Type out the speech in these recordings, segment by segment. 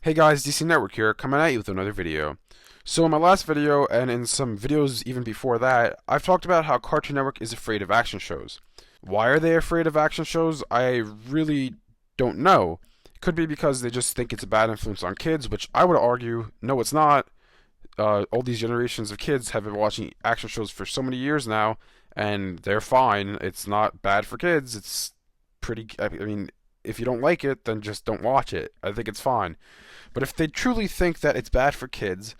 Hey guys, DC Network here, coming at you with another video. So in my last video, and in some videos even before that, I've talked about how Cartoon Network is afraid of action shows. Why are they afraid of action shows? I really don't know. It could be because they just think it's a bad influence on kids, which I would argue, no it's not. All these generations of kids have been watching action shows for so many years now, and they're fine. It's not bad for kids, it's pretty, I mean, if you don't like it, then just don't watch it. I think it's fine. But if they truly think that it's bad for kids,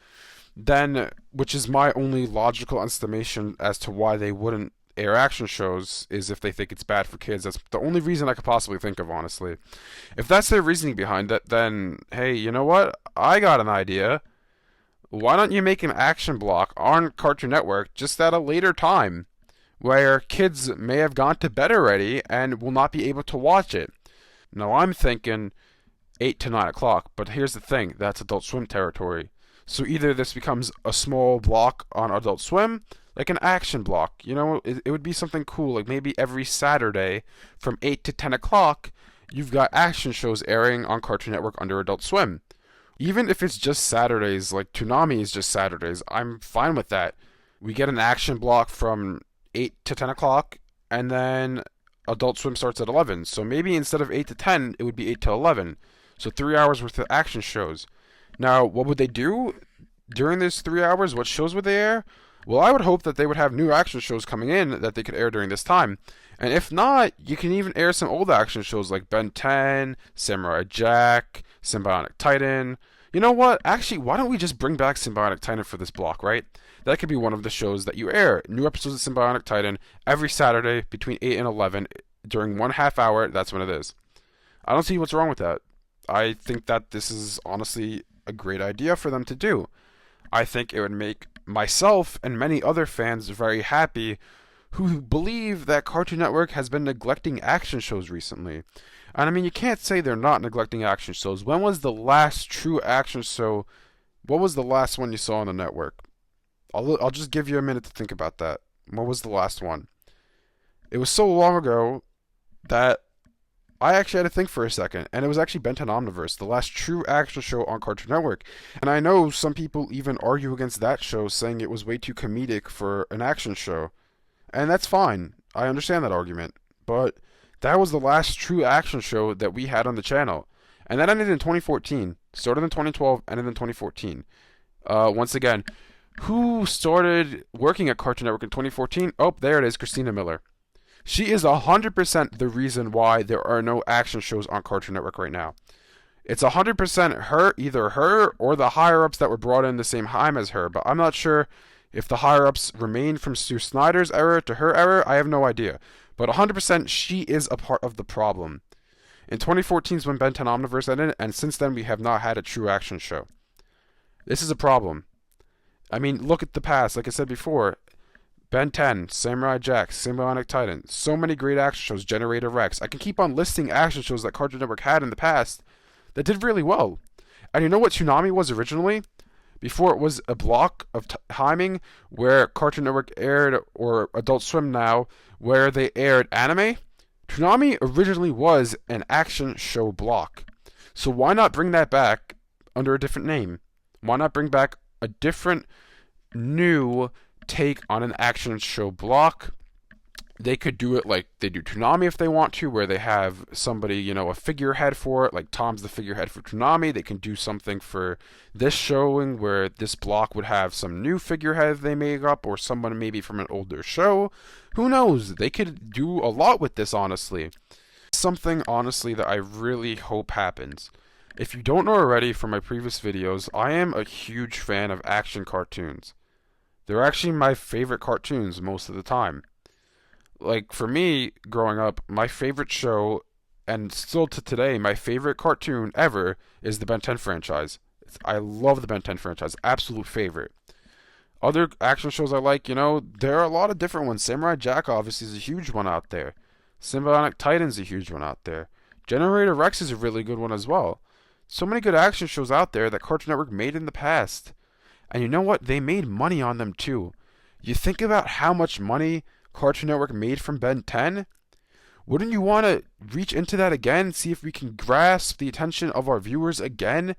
then, which is my only logical estimation as to why they wouldn't air action shows, is if they think it's bad for kids. That's the only reason I could possibly think of, honestly. If that's their reasoning behind it, then, hey, you know what? I got an idea. Why don't you make an action block on Cartoon Network just at a later time, where kids may have gone to bed already and will not be able to watch it? Now, I'm thinking 8 to 9 o'clock, but here's the thing, that's Adult Swim territory. So either this becomes a small block on Adult Swim, like an action block, you know, it would be something cool, like maybe every Saturday from 8 to 10 o'clock, you've got action shows airing on Cartoon Network under Adult Swim. Even if it's just Saturdays, like Toonami is just Saturdays, I'm fine with that. We get an action block from 8 to 10 o'clock, and then Adult Swim starts at 11. So maybe instead of 8 to 10, it would be 8 to 11. So 3 hours worth of action shows. Now, what would they do during these 3 hours? What shows would they air? Well, I would hope that they would have new action shows coming in that they could air during this time. And if not, you can even air some old action shows like Ben 10, Samurai Jack, Symbionic Titan. You know what? Actually, why don't we just bring back Symbionic Titan for this block, right? That could be one of the shows that you air. New episodes of Symbionic Titan every Saturday between 8 and 11 during 1/2 hour. That's when it is. I don't see what's wrong with that. I think that this is honestly a great idea for them to do. I think it would make myself and many other fans very happy who believe that Cartoon Network has been neglecting action shows recently. And I mean, you can't say they're not neglecting action shows. When was the last true action show? What was the last one you saw on the network? I'll just give you a minute to think about that. What was the last one? It was so long ago that I actually had to think for a second, and it was actually Ben 10 Omniverse, the last true action show on Cartoon Network. And I know some people even argue against that show, saying it was way too comedic for an action show. And that's fine. I understand that argument. But that was the last true action show that we had on the channel. And that ended in 2014. Started in 2012, ended in 2014. Once again, who started working at Cartoon Network in 2014? Oh, there it is, Christina Miller. She is 100% the reason why there are no action shows on Cartoon Network right now. It's 100% her, either her or the higher-ups that were brought in the same time as her, but I'm not sure if the higher-ups remained from Stu Snyder's era to her era. I have no idea. But 100% she is a part of the problem. In 2014 is when Ben 10 Omniverse ended, and since then we have not had a true action show. This is a problem. I mean, look at the past. Like I said before, Ben 10, Samurai Jack, Symbionic Titan, so many great action shows, Generator Rex. I can keep on listing action shows that Cartoon Network had in the past that did really well. And you know what Toonami was originally? Before it was a block of timing where Cartoon Network aired, or Adult Swim now, where they aired anime, Toonami originally was an action show block. So why not bring that back under a different name? Why not bring back a different, new take on an action show block? They could do it like they do Toonami if they want to, where they have somebody, you know, a figurehead for it, like Tom's the figurehead for Toonami. They can do something for this showing where this block would have some new figurehead they make up, or someone maybe from an older show. Who knows? They could do a lot with this, honestly. Something, honestly, that I really hope happens. If you don't know already from my previous videos, I am a huge fan of action cartoons. They're actually my favorite cartoons most of the time. Like, for me, growing up, my favorite show, and still to today, my favorite cartoon ever, is the Ben 10 franchise. I love the Ben 10 franchise. Absolute favorite. Other action shows I like, you know, there are a lot of different ones. Samurai Jack, obviously, is a huge one out there. Symbionic Titan's a huge one out there. Generator Rex is a really good one as well. So many good action shows out there that Cartoon Network made in the past. And you know what? They made money on them, too. You think about how much money Cartoon Network made from Ben 10? Wouldn't you want to reach into that again, see if we can grasp the attention of our viewers again,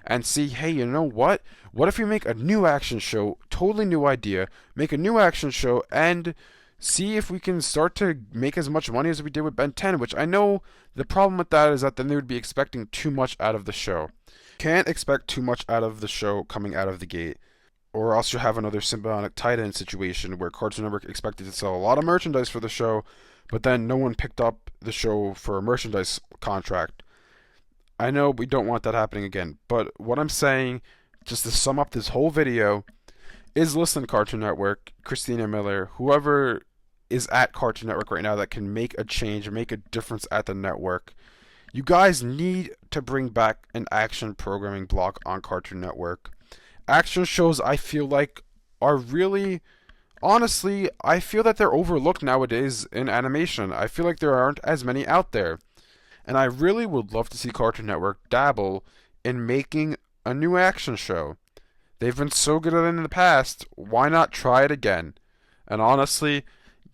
and see, hey, you know what? What if we make a new action show, totally new idea, make a new action show, and see if we can start to make as much money as we did with Ben 10, which I know the problem with that is that then they would be expecting too much out of the show. Can't expect too much out of the show coming out of the gate, or else you'll have another Symbionic Titan situation where Cartoon Network expected to sell a lot of merchandise for the show, but then no one picked up the show for a merchandise contract. I know we don't want that happening again, but what I'm saying, just to sum up this whole video, is listen, Cartoon Network, Christina Miller, whoever is at Cartoon Network right now that can make a change, make a difference at the network. You guys need to bring back an action programming block on Cartoon Network. Action shows, I feel like, are really, honestly, I feel that they're overlooked nowadays in animation. I feel like there aren't as many out there. And I really would love to see Cartoon Network dabble in making a new action show. They've been so good at it in the past, why not try it again? And honestly,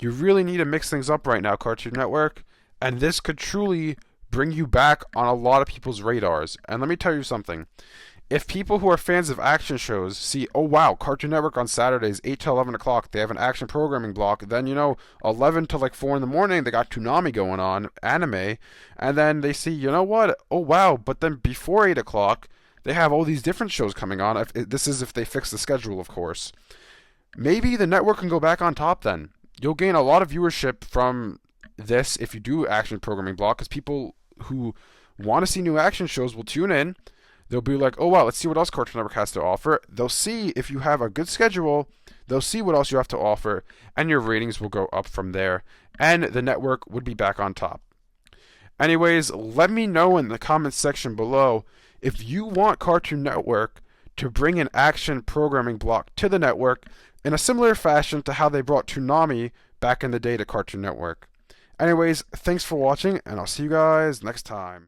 you really need to mix things up right now, Cartoon Network, and this could truly bring you back on a lot of people's radars. And let me tell you something. If people who are fans of action shows see, oh wow, Cartoon Network on Saturdays, 8 to 11 o'clock, they have an action programming block, then, 11 to like 4 in the morning, they got Toonami going on, anime, and then they see, you know what, oh wow, but then before 8 o'clock, they have all these different shows coming on. This is if they fix the schedule, of course. Maybe the network can go back on top then. You'll gain a lot of viewership from this if you do action programming block, because people who want to see new action shows will tune in. They'll be like, oh wow, let's see what else Cartoon Network has to offer. They'll see if you have a good schedule, they'll see what else you have to offer, and your ratings will go up from there, and the network would be back on top. Anyways, let me know in the comments section below if you want Cartoon Network to bring an action programming block to the network in a similar fashion to how they brought Toonami back in the day to Cartoon Network. Anyways, thanks for watching, and I'll see you guys next time.